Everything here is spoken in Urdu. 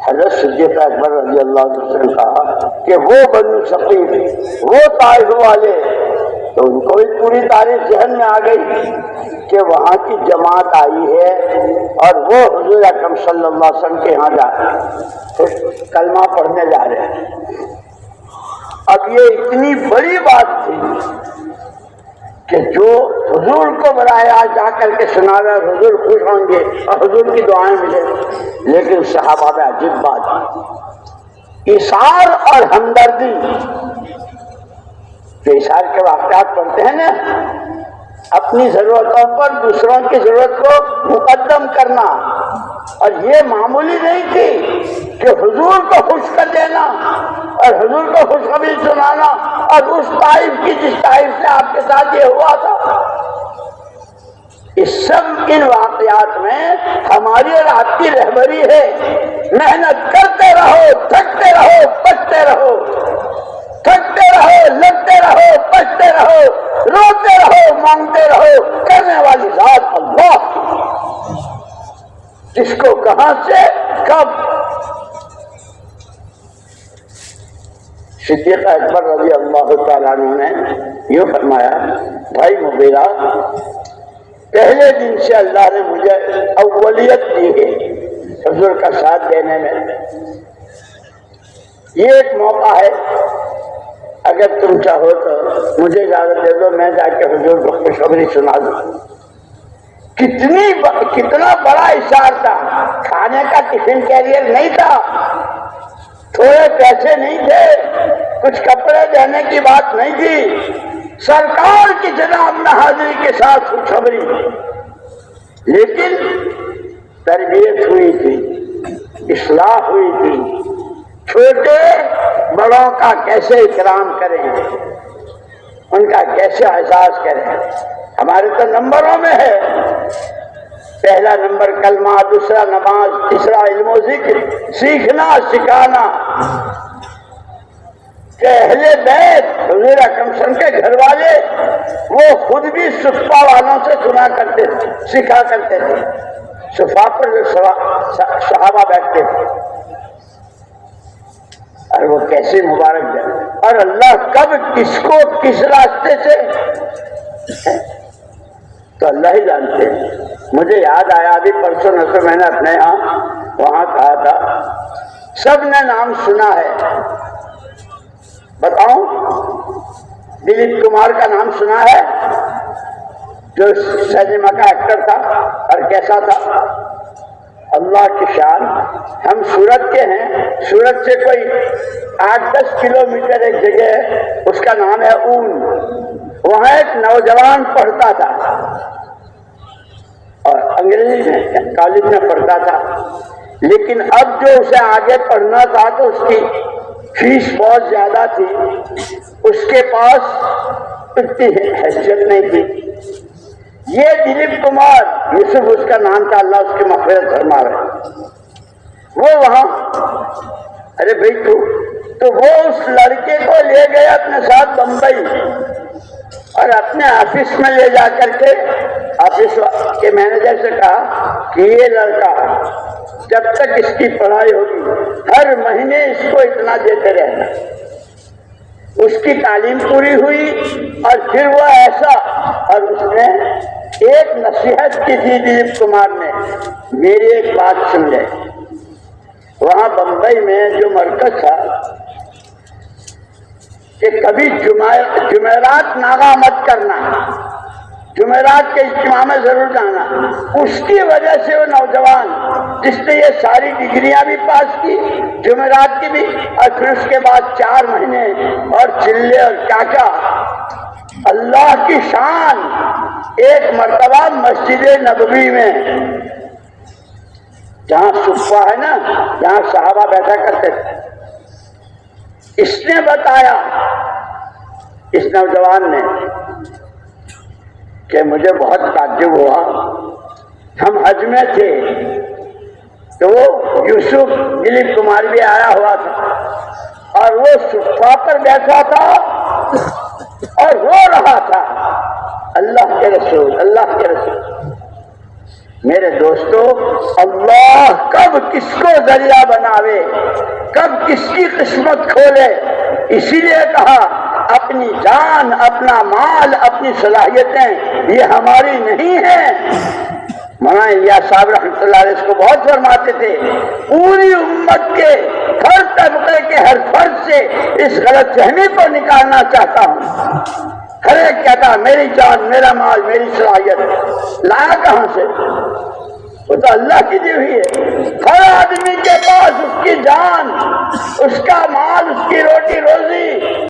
حضرت صدیق اکبر رضی اللہ عنہ نے کہا کہ وہ بنو ثقیف، وہ طائف والے، تو ان کو بھی پوری تاریخ ذہن میں آ گئی کہ وہاں کی جماعت آئی ہے اور وہ حضور اکرم صلی اللہ علیہ وسلم کے یہاں جا رہے کلمہ پڑھنے جا رہے ہیں۔ اب یہ اتنی بڑی بات تھی کہ جو حضور کو براہ راست جا کر کے سنا رہے، حضور خوش ہوں گے اور حضور کی دعائیں ملے، لیکن صحابہ میں عجیب بات، ایثار اور ہمدردی، جو ایثار کے واقعات پڑھتے ہیں نا، اپنی ضرورتوں پر دوسروں کی ضرورت کو مقدم کرنا، اور یہ معمولی نہیں تھی کہ حضور کو خوش کر دینا اور حضور کو خوشخبری سنانا، اور اس طائف کی جس طائف سے آپ کے ساتھ یہ ہوا تھا۔ اس سب ان واقعات میں ہماری اور آپ کی رہبری ہے، محنت کرتے رہو، تھکتے رہو، پچتے رہو، تھکتے رہو، لگتے رہو، پچتے رہو، روتے رہو، مانگتے رہو، کرنے والی ذات اللہ، جس کو کہاں سے کب۔ صدیق اکبر رضی اللہ تعالیٰ عنہ نے یوں فرمایا، بھائی مغیرہ، پہلے دن سے اللہ نے مجھے اولیت دی ہے حضور کا ساتھ دینے میں، یہ ایک موقع ہے، اگر تم چاہو تو مجھے اجازت دے دو، میں جا کے حضور کو خوشخبری سنا دوں۔ کتنا بڑا اشارہ تھا، کھانے کا ٹفن کیریئر نہیں تھا، تھوڑے پیسے نہیں تھے، کچھ کپڑے دینے کی بات نہیں تھی، سرکار کی جناب میں حاضری کے ساتھ خوشخبری، لیکن تربیت ہوئی تھی، اصلاح ہوئی تھی، چھوٹے بڑوں کا کیسے اکرام کریں، ان کا کیسے احساس کریں۔ ہمارے تو نمبروں میں ہے، پہلا نمبر کلمہ، دوسرا نماز، تیسرا علم و ذکر، سیکھنا سکھانا، کہ اہل بیت حضور اکرم صلی اللہ علیہ وسلم کے گھر والے وہ خود بھی صفہ والوں سے سنا کرتے تھے، سکھا کرتے تھے، صفہ پر جو صحابہ بیٹھتے تھے، اور وہ کیسے مبارک جائے، اور اللہ کب کس کو کس راستے سے تو اللہ ہی جانتے ہیں۔ مجھے یاد آیا ابھی پرسوں نسو میں نے اپنے یہاں وہاں کہا تھا، سب نے نام سنا ہے، بتاؤں دلیپ کمار کا نام سنا ہے، جو سینما کا ایکٹر تھا اور کیسا تھا؟ اللہ کی شان، ہم سورت کے ہیں، سورت سے کوئی 8-10 کلومیٹر ایک جگہ ہے، اس کا نام ہے اون، وہاں ایک نوجوان پڑھتا تھا اور انگریزی میں کالج میں پڑھتا تھا، لیکن اب جو اسے آگے پڑھنا تھا تو اس کی فیس بہت زیادہ تھی، اس کے پاس اتنی حیثیت نہیں تھی۔ یہ دلیپ کمار، یوسف اس کا نام تھا، اللہ اس کی مغفرت فرمائے، وہ وہاں، ارے بھائی تو وہ اس لڑکے کو لے گئے اپنے ساتھ بمبئی، اور اپنے آفس میں لے جا کر کے آفس کے مینیجر سے کہا کہ یہ لڑکا جب تک اس کی پڑھائی ہوگی ہر مہینے اس کو اتنا دیتے رہنا۔ اس کی تعلیم پوری ہوئی اور پھر وہ ایسا، اور اس نے ایک نصیحت کی تھی دلیپ کمار نے، میری ایک بات سن لے، وہاں بمبئی میں جو مرکز تھا کہ کبھی جمعرات ناغہ مت کرنا، جمعرات کے اجتماع میں ضرور جانا، اس کی وجہ سے وہ نوجوان جس نے یہ ساری ڈگریاں بھی پاس کی، جمعرات کی بھی، اور پھر اس کے بعد 4 مہینے اور چلے اور کاکا، اللہ کی شان، ایک مرتبہ مسجد نبوی میں جہاں صفہ ہے نا، جہاں صحابہ بیٹھا کرتے تھے، اس نے بتایا، اس نوجوان نے، کہ مجھے بہت تعجب ہوا، ہم حج میں تھے تو وہ یوسف دلیپ کمار بھی آیا ہوا تھا، اور وہ صفہ پر بیٹھا تھا اور رو رہا تھا، اللہ کے رسول، اللہ کے رسول، میرے دوستو، اللہ کب کس کو ذریعہ بناوے، کب کس کی قسمت کھولے، اسی لیے کہا اپنی جان، اپنا مال، اپنی صلاحیتیں یہ ہماری نہیں ہیں۔ مولانا الیاس صاحب رحمۃ اللہ علیہ اس کو بہت فرماتے تھے، پوری امت کے ہر طبقے کے ہر فرد سے اس غلط فہمی کو نکالنا چاہتا ہوں۔ ہر ایک کہتا میری جان، میرا مال، میری صلاحیت، لایا کہاں سے؟ وہ تو اللہ کی دی ہوئی ہے۔ ہر آدمی کے پاس اس کی جان، اس کا مال، اس کی روٹی روزی